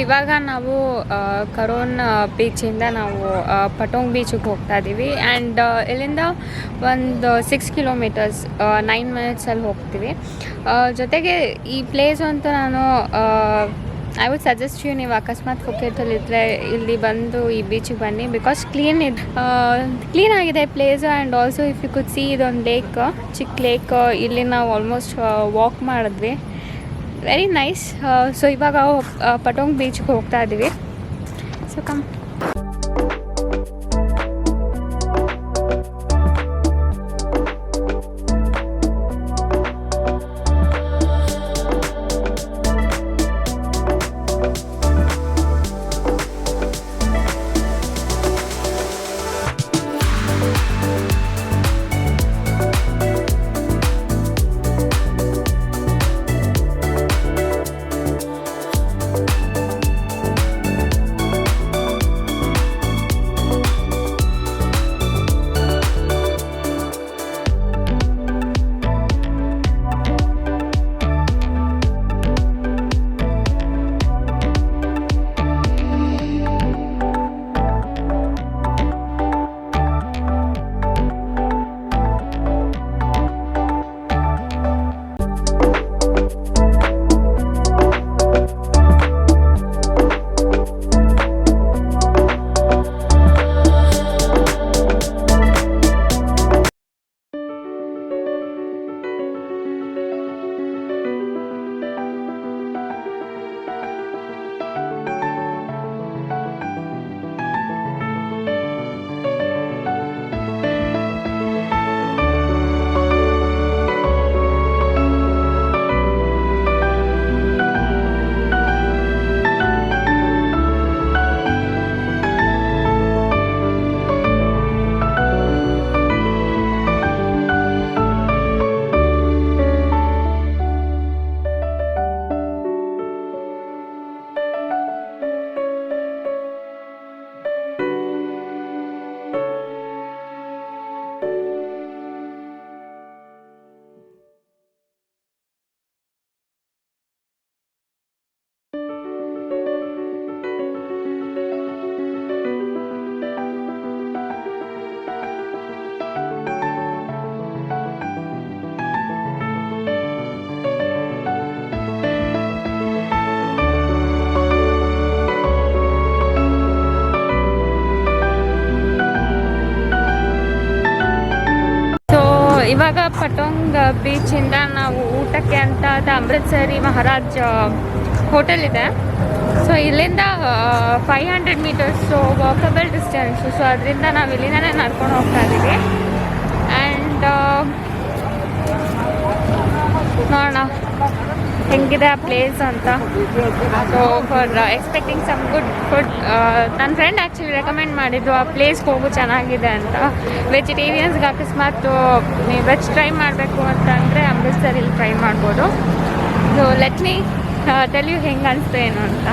ಇವಾಗ ನಾವು ಕರೋನ್ ಬೀಚಿಂದ ನಾವು ಪಟೋಂಗ್ ಬೀಚಿಗೆ ಹೋಗ್ತಾ ಇದ್ದೀವಿ. ಆ್ಯಂಡ್ ಇಲ್ಲಿಂದ ಒಂದು 6 ಕಿಲೋಮೀಟರ್ಸ್ 9 ಮಿನಿಟ್ಸಲ್ಲಿ ಹೋಗ್ತೀವಿ. ಜೊತೆಗೆ ಈ ಪ್ಲೇಸ್ ಅಂತೂ ನಾನು ಐ ವುಡ್ ಸಜೆಸ್ಟ್ ಯು, ನೀವು ಅಕಸ್ಮಾತ್ ಫುಕೆಟಲ್ಲಿದ್ದರೆ ಇಲ್ಲಿ ಬಂದು ಈ ಬೀಚಿಗೆ ಬನ್ನಿ. ಬಿಕಾಸ್ ಕ್ಲೀನ್ ಆಗಿದೆ place. And also if you could see ಇದೊಂದು ಲೇಕ್, ಚಿಕ್ಕ ಲೇಕ್. ಇಲ್ಲಿ ನಾವು ಆಲ್ಮೋಸ್ಟ್ ವಾಕ್ ಮಾಡಿದ್ವಿ. Very nice. ಸೊ ಇವಾಗ ಪಟೋಂಗ್ ಬೀಚ್ಗೆ ಹೋಗ್ತಾ ಇದ್ದೀವಿ. So come. ಇವಾಗ ಪಟೋಂಗ್ ಬೀಚಿಂದ ನಾವು ಊಟಕ್ಕೆ ಅಂತ ಅಮೃತ್ಸರಿ ಮಹಾರಾಜ್ ಹೋಟೆಲ್ ಇದೆ. ಸೊ ಇಲ್ಲಿಂದ 500 ಮೀಟರ್ಸು ವಾಕಬಲ್ ಡಿಸ್ಟೆನ್ಸು. ಸೊ ಅದರಿಂದ ನಾವು ಇಲ್ಲಿಂದನೇ ನಡ್ಕೊಂಡು ಹೋಗ್ತಾ ಇದ್ದೀವಿ. ಆ್ಯಂಡ್ ನೋಡೋಣ ಹೆಂಗಿದೆ ಆ ಪ್ಲೇಸ್ ಅಂತ. So far expecting some good food. ನನ್ನ ಫ್ರೆಂಡ್ ಆ್ಯಕ್ಚುಲಿ ರೆಕಮೆಂಡ್ ಮಾಡಿದ್ದು ಆ ಪ್ಲೇಸ್ಗೆ ಹೋಗು ಚೆನ್ನಾಗಿದೆ ಅಂತ. ವೆಜಿಟೇರಿಯನ್ಸ್ಗೆ ಅಕಸ್ಮಾತ್ ನೀವು ವೆಜ್ ಟ್ರೈ ಮಾಡಬೇಕು ಅಂತಂದರೆ ಅಮೃತ್ಸರಲ್ಲಿ ಟ್ರೈ ಮಾಡ್ಬೋದು. So let me tell you ಹೆಂಗೆ ಅನಿಸ್ತು ಏನು ಅಂತ.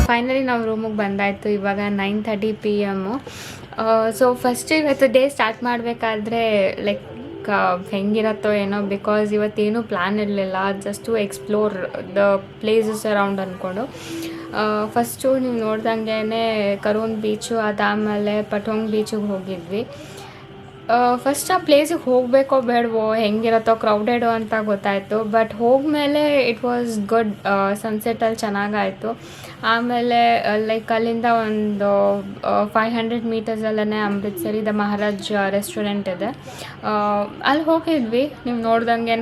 ಫೈನಲಿ ನಾವು ರೂಮಿಗೆ ಬಂದಾಯಿತು. ಇವಾಗ 9:30 PM. ಸೊ ಫಸ್ಟ್ ಇವತ್ತು ಡೇ ಸ್ಟಾರ್ಟ್ ಮಾಡಬೇಕಾದ್ರೆ ಲೈಕ್ ಹೆಂಗಿರತ್ತೋ ಏನೋ, ಬಿಕಾಸ್ ಇವತ್ತೇನು ಪ್ಲ್ಯಾನ್ ಇರಲಿಲ್ಲ, just to explore the places around ಅಂದ್ಕೊಂಡು. ಫಸ್ಟು ನೀವು ನೋಡ್ದಂಗೆ ಕರೋನ್ ಬೀಚು, ಅದಾದಮೇಲೆ ಪಟೋಂಗ್ ಬೀಚಿಗೆ ಹೋಗಿದ್ವಿ. ಫಸ್ಟ್ ಆ ಪ್ಲೇಸಿಗೆ ಹೋಗಬೇಕೋ ಬೇಡವೋ, ಹೆಂಗಿರತ್ತೋ ಕ್ರೌಡೆಡೋ ಅಂತ ಗೊತ್ತಾಯಿತು. ಬಟ್ ಹೋಗ್ಮೇಲೆ ಇಟ್ ವಾಸ್ ಗುಡ್. ಸನ್ಸೆಟಲ್ಲಿ ಚೆನ್ನಾಗಾಯಿತು. ಆಮೇಲೆ ಲೈಕ್ ಅಲ್ಲಿಂದ ಒಂದು 500 ಮೀಟರ್ಸಲ್ಲೇ ಅಮೃತ್ಸರಿ ದ ಮಹಾರಾಜ್ ರೆಸ್ಟೋರೆಂಟ್ ಇದೆ. ಅಲ್ಲಿ ಹೋಗಿದ್ವಿ. ನೀವು ನೋಡ್ದಂಗೆ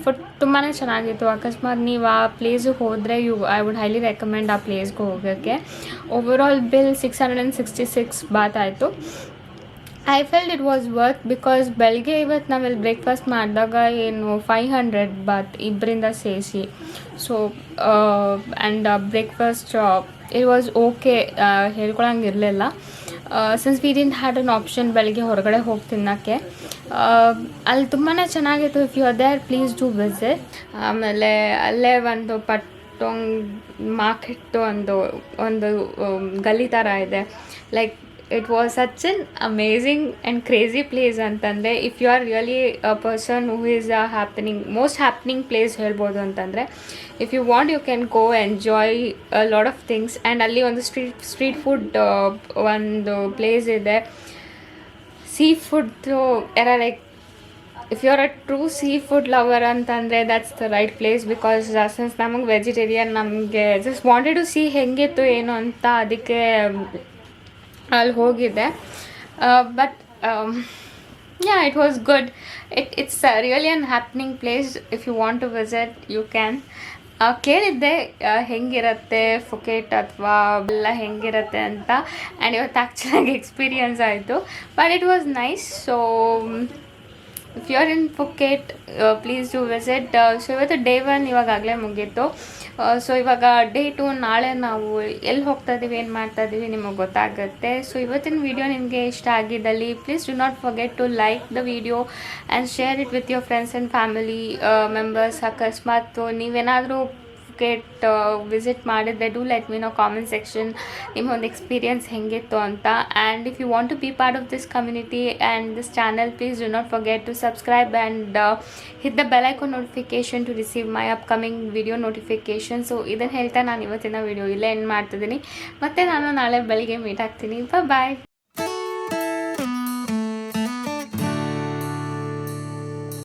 ಫುಡ್ ತುಂಬಾ ಚೆನ್ನಾಗಿತ್ತು. ಅಕಸ್ಮಾತ್ ನೀವು ಆ ಪ್ಲೇಸಿಗೆ ಹೋದರೆ ಐ ವುಡ್ ಹೈಲಿ ರೆಕಮೆಂಡ್ ಆ ಪ್ಲೇಸ್ಗೆ ಹೋಗೋಕ್ಕೆ. ಓವರಾಲ್ ಬಿಲ್ 666 ಬಾತ್ ಆಯಿತು. I felt it was worth, because ಬೆಳಗ್ಗೆ ಇವತ್ತು ನಾವೆಲ್ಲಿ ಬ್ರೇಕ್ಫಾಸ್ಟ್ ಮಾಡಿದಾಗ ಏನು 500 ಬಾತ್ ಇಬ್ಬರಿಂದ ಸೇರಿಸಿ. So and breakfast it was okay, ಹೇಳ್ಕೊಳಂಗಿರಲಿಲ್ಲ. Since we didn't had an option ಬೆಳಗ್ಗೆ ಹೊರಗಡೆ ಹೋಗಿ ತಿನ್ನೋಕ್ಕೆ. ಅಲ್ಲಿ ತುಂಬಾ ಚೆನ್ನಾಗಿತ್ತು. If you are there please do visit. ಆಮೇಲೆ ಅಲ್ಲೇ ಒಂದು ಪಟೋಂಗ್ ಮಾರ್ಕೆಟ್ ಒಂದು ಗಲ್ಲಿ ಥರ ಇದೆ. Like it was such an amazing and crazy place ಅಂತಂದರೆ, if you are really a person who is most happening place ಹೇಳ್ಬೋದು ಅಂತಂದರೆ, if you want you can go enjoy lot of things. And ಅಲ್ಲಿ ಒಂದು street food ಒಂದು place ಇದೆ. ಸೀ ಫುಡ್ದು ಎಲ್ಲ like if you are a true seafood lover ಅಂತಂದರೆ that's the right place. Because since ನಮಗೆ ವೆಜಿಟೇರಿಯನ್, ನಮಗೆ ಜಸ್ಟ್ ವಾಂಟೆಡ್ ಟು ಸಿ ಹೆಂಗಿತ್ತು ಏನು ಅಂತ, ಅದಕ್ಕೆ ಅಲ್ಲಿ ಹೋಗಿದ್ದೆ. But yeah, it was good. It's really a happening place. If you want to visit you can. ಕೇಳಿದ್ದೆ ಹೆಂಗಿರುತ್ತೆ ಫುಕೇಟ್ ಅಥವಾ ಎಲ್ಲ ಹೆಂಗಿರುತ್ತೆ ಅಂತ, ಆ್ಯಂಡ್ ಇವತ್ತು ಆ್ಯಕ್ಚುಲಾಗಿ ಎಕ್ಸ್ಪೀರಿಯನ್ಸ್ ಆಯಿತು. But it was nice. So if you are in Phuket please do visit. So ಇವತ್ತು day 1 ಇವಾಗಲೇ ಮುಗೀತು. ಸೊ ಇವಾಗ ಡೇ 2 ನಾಳೆ ನಾವು ಎಲ್ಲಿ ಹೋಗ್ತಾ ಇದ್ದೀವಿ, ಏನು ಮಾಡ್ತಾ ಇದ್ದೀವಿ ನಿಮಗೆ ಗೊತ್ತಾಗುತ್ತೆ. ಸೊ ಇವತ್ತಿನ ವಿಡಿಯೋ ನಿಮಗೆ ಇಷ್ಟ ಆಗಿದ್ದಲ್ಲಿ please do not forget to like the video and share it with your friends and family members. ಅಕಸ್ಮಾತ್ ನೀವೇನಾದರೂ ಫುಕೇಟ್ ವಿಸಿಟ್ ಮಾಡಿದ್ರೆ do let me know comment section ನಿಮ್ಮ ಒಂದು ಎಕ್ಸ್ಪೀರಿಯನ್ಸ್ ಹೆಂಗಿತ್ತು ಅಂತ. And if you want to be part of this community and this channel, please do not forget to subscribe and hit the bell icon notification to receive my upcoming video notification. So ಇದನ್ನು ಹೇಳ್ತಾ ನಾನು ಇವತ್ತಿನ video ಇಲ್ಲೇ end ಮಾಡ್ತಿದ್ದೀನಿ. ಮತ್ತು ನಾನು ನಾಳೆ ಬೆಳಿಗ್ಗೆ ಮೀಟ್ ಆಗ್ತೀನಿ. ಬಾಯ್.